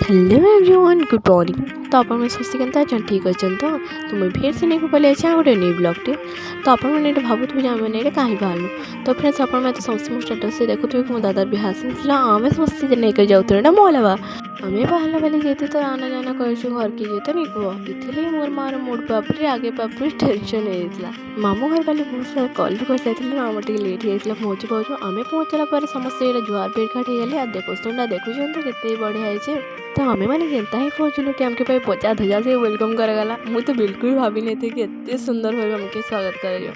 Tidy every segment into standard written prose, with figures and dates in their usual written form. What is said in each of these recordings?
Hello everyone, good morning. तो आपण समस्ते केनता अछन? ठीक अछन तो मुझे फिर से नहीं पड़े अच्छे गोटे न्यू ब्लॉगटे। तो आपने भावुवे जे आम कहीं बाहर तो फ्रेंड्स आप समस्त मो स्टेटस से देखुए कि मो दादार भी आसा आम समस्ते नहीं जाऊँ ना मोलवा आम बाहर बेले जेते तो आना जाना कर घर की जेते नहीं कह ये मोर मार मूड पापड़ी आगे पापड़ी टेंशन होता मामू घर वाले बहुत सारा कल भी कर मामा टे लेट होता पहुँची पाचु आम पहुँचला पर समस्ते जुआर पेट गले देखो देखुं के बढ़िया है। तो आमे मैंने केनता ही पहुँचलु कि आमके पाई पचा धजा से वेलकम करागला। मुझे तो बिल्कुल भाभी नहीं थी कि एत सुंदर भाव आमके स्वागत कर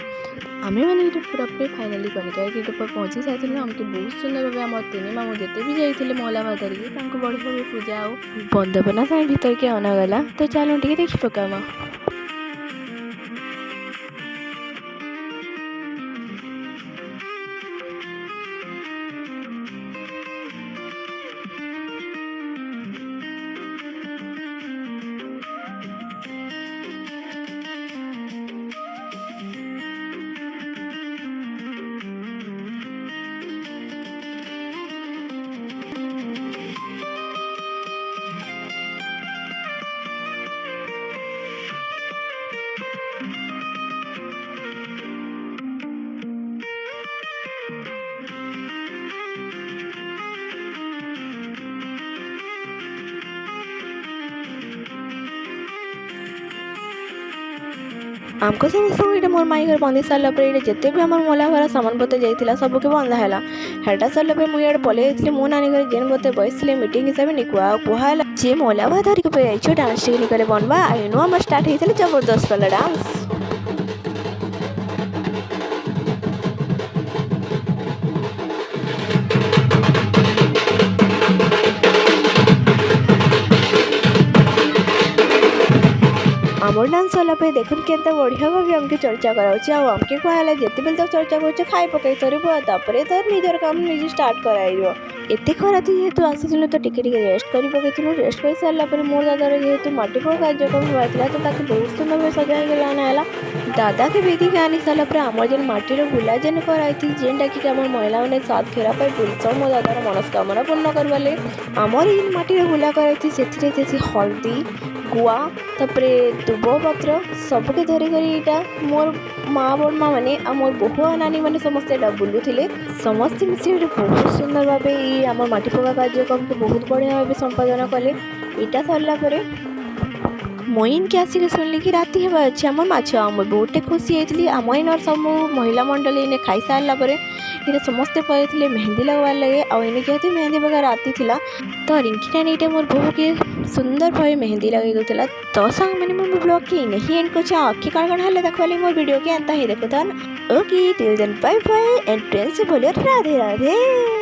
आमे मैंने ये पूरा पूरी फाइनाली कनिका पहुँची सारी आमके बहुत सुंदर भाव आम तीन मामू जिते भी जाते मोला धरिकी बढ़िया भी पूजा आ बंदपना साई भीतर के अनागला। तो चलो टे देखी पकावा। आमको समस्त ये मोर माई घर बंधी सारापर ये जिते भी आम मोला भरा सामान पत्र जाइला सबके बंधा है हेटा सारापर मुझे पलि मो नानी घर जेन बते बस मीटिंग हिसाब से कहला जे मोला भा धरिक पे डांस टे निकले बनवा आइनु आम स्टार्ट होता जबरदस्त वाला डांस। आमर डांस वाला पे देखुन के बढ़िया भाव आमके चर्चा करके कहला जिते बेल तक चर्चा कर खाई पकई सर तो निजर काम निजे स्टार्ट कर एत खरा थी जेहेतु आसी तो टिके रेस्ट कर पकई रेस्ट कर सारापर मोर दादार जेहेतु माटी पका कार्यक्रम हुआ तो बहुत सुंदर सजाईगला नाला दादा के बेदी के आनी सारापर आम जेन माटीर गुला जेन कराई जेन डाक आम महिला मैंने सात फेरा पर बुलस मो दादार मनस्कामना पूर्ण करवाले आमर ये माटीर गुला कराई से हल्दी गुआ तापरे दुब पत्र सबके धरिक मोर माँ बड़ माँ मैंने मोर बहु नानी मैंने समस्ते बुलूले समस्ते मिसी बहुत सुंदर भाव ये आम माटी पका कार्यक्रम को बहुत बढ़िया भाव संपादन कले। यहाँ सरला मोइन के आसिक शुणिली कि राति हेबा अच्छे आम माछ मुझे बहुत खुशी होती आम इन सब महिला मंडली इन्हें खाई सारापर ये समस्ते पड़े मेहंदी लगवार लगे आने जेहतु मेहंदी पका राति थी तो रिंकी नानी ये मोर बहु के सुंदर भाव मेहंदी लगे दूसरा। तो सांग मैंने मोर ब्लॉग के नहीं एंड कुछ आखि कण कण हेल्ले देखवाली मोर वीडियो के एंता ही देखो okay till then bye bye and friends से बोलिए राधे राधे।